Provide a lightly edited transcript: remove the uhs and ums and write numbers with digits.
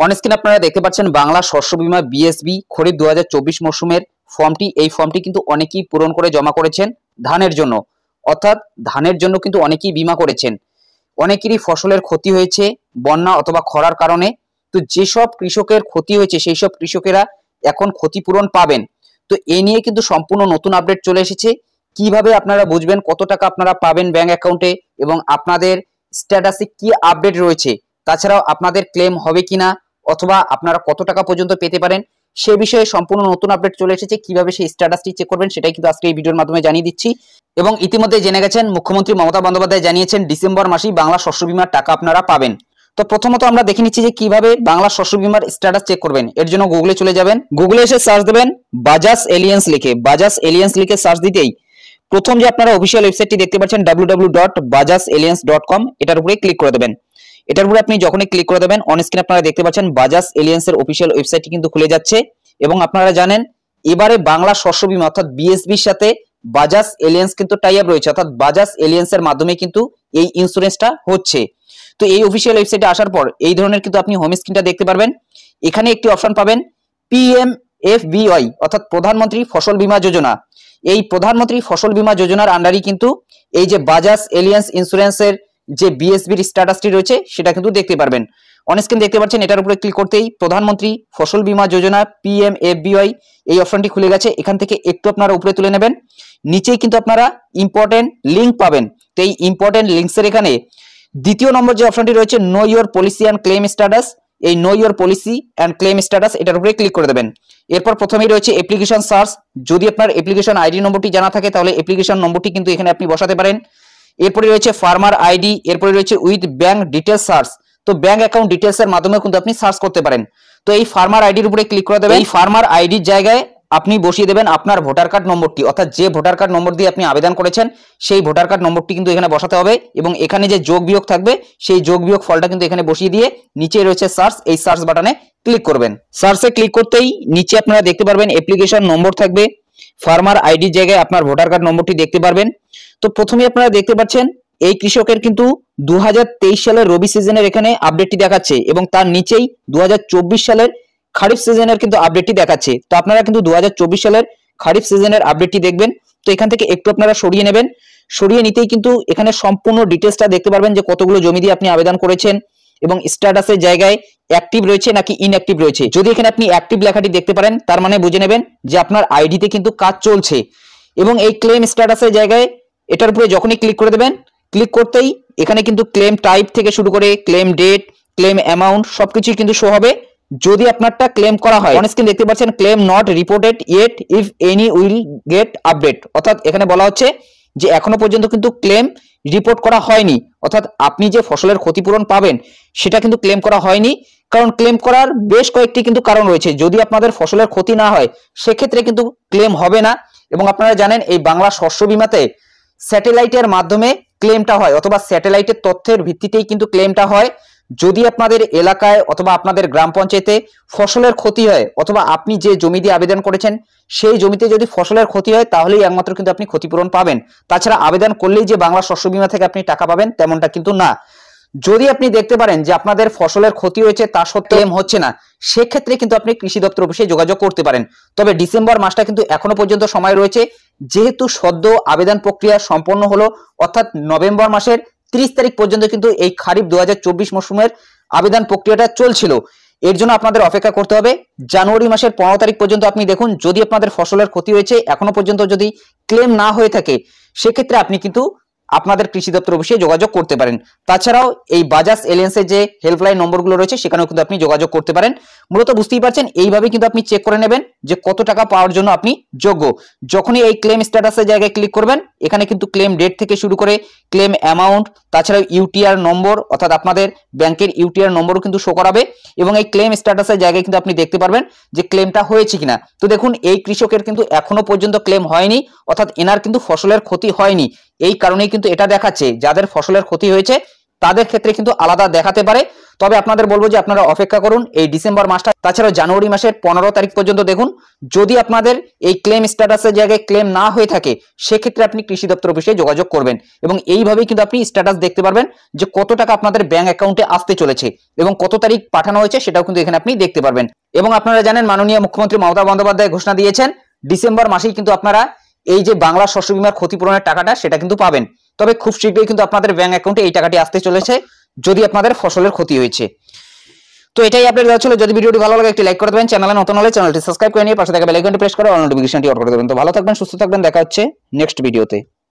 On screen আপনারা দেখতে পাচ্ছেন বাংলা শস্য বীমা বিএসবি খরিফ 2024 মৌসুমের ফর্মটি। এই ফর্মটি কিন্তু অনেকেই পূরণ করে জমা করেছেন ধানের জন্য, অর্থাৎ ধানের জন্য কিন্তু অনেকেই বীমা করেছেন। অনেকেরই ফসলের ক্ষতি হয়েছে বন্যা অথবা খরার কারণে। তো যেসব কৃষকের ক্ষতি হয়েছে সেই সব কৃষকেরা এখন ক্ষতিপূরণ পাবেন। তো এই নিয়ে কিন্তু সম্পূর্ণ নতুন আপডেট চলে এসেছে। কিভাবে আপনারা বুঝবেন কত টাকা আপনারা পাবেন ব্যাংক অ্যাকাউন্টে এবং আপনাদের স্ট্যাটাসে কি আপডেট রয়েছে, তাছাড়াও আপনাদের ক্লেম হবে কিনা অথবা আপনারা কত টাকা পর্যন্ত পেতে পারেন সে বিষয়ে সম্পূর্ণ নতুন আপডেট চলে এসেছে। কিভাবে সেই স্ট্যাটাসটি চেক করবেন সেটাই কিন্তু আজকে এই ভিডিওর মাধ্যমে জানিয়ে দিচ্ছি। এবং ইতিমধ্যে জেনে গেছেন মুখ্যমন্ত্রী মমতা বন্দ্যোপাধ্যায় জানিয়েছেন ডিসেম্বর মাসেই বাংলা শস্য বীমার টাকা আপনারা পাবেন। তো প্রথমত আমরা দেখে নিচ্ছি যে কিভাবে বাংলা শস্য বীমার স্ট্যাটাস চেক করবেন। এর জন্য গুগলে চলে যাবেন, গুগলে এসে সার্চ দেবেন বাজাজ এলিয়েন্স লিখে। বাজাজ এলিয়েন্স লিখে সার্চ দিতেই প্রথম যে আপনারা অফিসিয়াল ওয়েবসাইটটি দেখতে পাচ্ছেন www.bajazalliance.com, এটার উপরে ক্লিক করে দেবেন। এটার উপরে আপনি যখনই ক্লিক করে দেবেন অন স্ক্রিন আপনারা দেখতে পাচ্ছেন বাজাজ এলিয়েন্সের অফিসিয়াল ওয়েবসাইটটি কিন্তু খুলে যাচ্ছে। এবং আপনারা জানেন এবারে বাংলা শস্য বীমা অর্থাৎ বিএসবির সাথে বাজাজ এলিয়েন্স কিন্তু টাই আপ রয়েছে, অর্থাৎ বাজাজ এলিয়েন্সের মাধ্যমে কিন্তু এই ইন্স্যুরেন্সটা হচ্ছে। তো এই অফিসিয়াল ওয়েবসাইটে আসার পর এই ধরনের কিন্তু আপনি হোম স্ক্রিনটা দেখতে পারবেন। এখানে একটি অপশন পাবেন পিএমএফবিওয়াই অর্থাৎ প্রধানমন্ত্রী ফসল বীমা যোজনা। এই প্রধানমন্ত্রী ফসল বীমা যোজনার আন্ডারই কিন্তু এই যে বাজাজ এলিয়েন্স ইন্স্যুরেন্সের যে বিএসবির স্ট্যাটাসটি রয়েছে সেটা কিন্তু দেখতে পারবেন। অন স্ক্রিন দেখতে পাচ্ছেন, এটার উপরে ক্লিক করতেই প্রধানমন্ত্রী ফসল বীমা যোজনা পিএমএফবিওয়াই এই অপশনটি খুলে গেছে। এখান থেকে একটু আপনারা উপরে তুলে নেবেন, নিচেই কিন্তু আপনারা ইম্পর্টেন্ট লিঙ্ক পাবেন। তো এই ইম্পর্টেন্ট লিঙ্কসের এখানে দ্বিতীয় নম্বর যে অপশনটি রয়েছে know your policy and claim status, এই know your policy and claim status এটার উপরে ক্লিক করে দেবেন। এরপর প্রথমেই রয়েছে অ্যাপ্লিকেশন সার্চ। যদি আপনার অ্যাপ্লিকেশন আইডি নম্বরটি জানা থাকে তাহলে অ্যাপ্লিকেশন নম্বরটি কিন্তু এখানে আপনি বসাতে পারেন। এরপরে রয়েছে ফার্মার আইডি, এরপরে রয়েছে উইথ ব্যাংক ডিটেলস সার্চ। তো ব্যাংক অ্যাকাউন্ট ডিটেলস এর মাধ্যমে কিন্তু আপনি সার্চ করতে পারেন। তো এই ফার্মার আইডির উপরে ক্লিক করে দেবেন। এই ফার্মার আইডির জায়গায় আপনি বসিয়ে দেবেন আপনার ভোটার কার্ড নম্বরটি, অর্থাৎ যে ভোটার কার্ড নম্বর দিয়ে আপনি আবেদন করেছেন সেই ভোটার কার্ড নম্বরটি কিন্তু এখানে বসাতে হবে। এবং এখানে যে যোগ বিয়োগ থাকবে সেই যোগ বিয়োগ ফলটা কিন্তু এখানে বসিয়ে দিয়ে নিচে রয়েছে সার্চ, এই সার্চ বাটনে ক্লিক করবেন। সার্চে ক্লিক করতেই নিচে আপনারা দেখতে পারবেন অ্যাপ্লিকেশন নম্বর থাকবে, ফার্মার আইডির জায়গায় আপনার ভোটার কার্ড নম্বরটি দেখতে পারবেন। তো প্রথমে আপনারা দেখতে পাচ্ছেন এই কৃষকের কিন্তু 2023 সালের রবি সিজনের এখানে আপডেটটি দেখাচ্ছে এবং তার নিচেই 2024 সালের খারিফ সিজনের কিন্তু আপডেটটি দেখাচ্ছে। তো আপনারা কিন্তু 2024 সালের খারিফ সিজনের আপডেটটি দেখবেন। তো এখান থেকে একটু আপনারা সরিয়ে নেবেন, সরিয়ে নিতেই কিন্তু এখানে সম্পূর্ণ ডিটেলসটা দেখতে পারবেন যে কতগুলো জমি দিয়ে আপনি আবেদন করেছেন এবং স্ট্যাটাসের জায়গায় অ্যাক্টিভ রয়েছে নাকি ইনঅ্যাক্টিভ রয়েছে। যদি এখানে আপনি অ্যাক্টিভ লেখাটি দেখতে পারেন তার মানে বুঝে নেবেন যে আপনার আইডিতে কিন্তু কাজ চলছে। এবং এই ক্লেম স্ট্যাটাসের জায়গায় এটার উপরে যখনই ক্লিক করে দেবেন, ক্লিক করতেই এখানে কিন্তু ক্লেম টাইপ থেকে শুরু করে ক্লেম ডেট, ক্লেম অ্যামাউন্ট সবকিছুই কিন্তু শো হবে যদি আপনারটা ক্লেম করা হয়। অন স্ক্রিন দেখতে পাচ্ছেন claim not reported yet if any will get update, অর্থাৎ এখানে বলা হচ্ছে যে এখনো পর্যন্ত কিন্তু ক্লেম রিপোর্ট করা হয়নি, অর্থাৎ আপনি যে ফসলের ক্ষতিপূরণ পাবেন সেটা কিন্তু ক্লেম করা হয়নি। কারণ ক্লেম করার বেশ কয়েকটি কিন্তু কারণ রয়েছে। যদি আপনাদের ফসলের ক্ষতি না হয় সেক্ষেত্রে কিন্তু ক্লেম হবে না। এবং আপনারা জানেন এই বাংলা শস্য বীমাতে স্যাটেলাইটের মাধ্যমে ক্লেমটা হয় অথবা স্যাটেলাইটের তথ্যের ভিত্তিতেই কিন্তু ক্লেমটা হয়। যদি আপনাদের এলাকায় অথবা আপনাদের গ্রাম পঞ্চায়েতে ফসলের ক্ষতি হয় অথবা আপনি যে জমি দিয়ে আবেদন করেছেন সেই জমিতে যদি ফসলের ক্ষতি হয় তাহলেই একমাত্র কিন্তু আপনি ক্ষতিপূরণ পাবেন। তাছাড়া আবেদন করলেই যে বাংলা শস্য বীমা থেকে আপনি টাকা পাবেন তেমনটা কিন্তু না। যদি আপনি দেখতে পারেন যে আপনাদের ফসলের ক্ষতি হয়েছে তা সত্ত্বেও ক্লেম হচ্ছে না, সেক্ষেত্রে কিন্তু আপনি কৃষি দপ্তর অফিসে যোগাযোগ করতে পারেন। তবে ডিসেম্বর মাসটা কিন্তু এখনো পর্যন্ত সময় রয়েছে, যেহেতু সদ্য আবেদন প্রক্রিয়া সম্পন্ন হলো, অর্থাৎ নভেম্বর মাসের 30 তারিখ পর্যন্ত কিন্তু এই খারিফ 2024 মৌসুমের আবেদন প্রক্রিয়াটা চলছিল। এর জন্য আপনাদের অপেক্ষা করতে হবে জানুয়ারি মাসের 15 তারিখ পর্যন্ত। আপনি দেখুন যদি আপনাদের ফসলের ক্ষতি হয়েছে এখনো পর্যন্ত যদি ক্লেম না হয়ে থাকে সেক্ষেত্রে আপনি কিন্তু আপনাদের কৃষি দপ্তর অফিসে যোগাযোগ করতে পারেন। তাছাড়াও এই বাজাজ এলিয়েন্সের যে হেল্পলাইন নম্বরগুলো রয়েছে সেখানেও কিন্তু আপনি যোগাযোগ করতে পারেন। মূলত বুঝতেই পারছেন এইভাবে কিন্তু আপনি চেক করে নেবেন যে কত টাকা পাওয়ার জন্য আপনি যোগ্য। যখনই এই ক্লেম স্ট্যাটাসের জায়গায় ক্লিক করবেন এখানে কিন্তু ক্লেম ডেট থেকে শুরু করে ক্লেম অ্যামাউন্ট, তাছাড়াও ইউটিআর নম্বর অর্থাৎ আপনাদের ব্যাংকের ইউটিআর নম্বরও কিন্তু শো করাবে। এবং এই ক্লেম স্ট্যাটাসের জায়গায় কিন্তু আপনি দেখতে পারবেন যে ক্লেমটা হয়েছে কিনা। তো দেখুন এই কৃষকের কিন্তু এখনো পর্যন্ত ক্লেম হয়নি, অর্থাৎ এনার কিন্তু ফসলের ক্ষতি হয়নি। এই কারণেই কিন্তু এটা দেখাচ্ছে যাদের ফসলের ক্ষতি হয়েছে তাদের ক্ষেত্রে কিন্তু আলাদা দেখাতে পারে। তবে আপনাদের বলবো যে আপনারা অপেক্ষা করুন এই ডিসেম্বর মাসটা। তাছাড়াও জানুয়ারি মাসের 15 তারিখ পর্যন্ত দেখুন, যদি আপনাদের এই ক্লেম স্ট্যাটাসের জায়গায় ক্লেম না হয়ে থাকে সেক্ষেত্রে আপনি কৃষি দপ্তর অফিসে যোগাযোগ করবেন এবং এইভাবেই কিন্তু আপনি স্ট্যাটাস দেখতে পারবেন যে কত টাকা আপনাদের ব্যাংক অ্যাকাউন্টে আসতে চলেছে এবং কত তারিখ পাঠানো হয়েছে সেটাও কিন্তু এখানে আপনি দেখতে পারবেন। এবং আপনারা জানেন মাননীয় মুখ্যমন্ত্রী মমতা বন্দ্যোপাধ্যায় ঘোষণা দিয়েছেন ডিসেম্বর মাসেই কিন্তু আপনারা এই যে বাংলা শস্য বীমার ক্ষতিপূরণের টাকাটা সেটা কিন্তু পাবেন। তবে খুব শীঘ্রই কিন্তু আপনাদের ব্যাংক অ্যাকাউন্টে এই টাকাটি আসতে চলেছে যদি আপনাদের ফসলের ক্ষতি হয়েছে। তো এটাই আপডেট দেওয়া ছিল। যদি ভিডিওটি ভালো লাগে একটি লাইক করে দেবেন, চ্যানেলে নতুন হলে চ্যানেলটি সাবস্ক্রাইব করে নিয়ে পাশে থাকা বেল আইকনটি প্রেস করে অল নোটিফিকেশনটি অন করে দেবেন। তো ভালো থাকবেন, সুস্থ থাকবেন, দেখা হচ্ছে নেক্সট ভিডিওতে।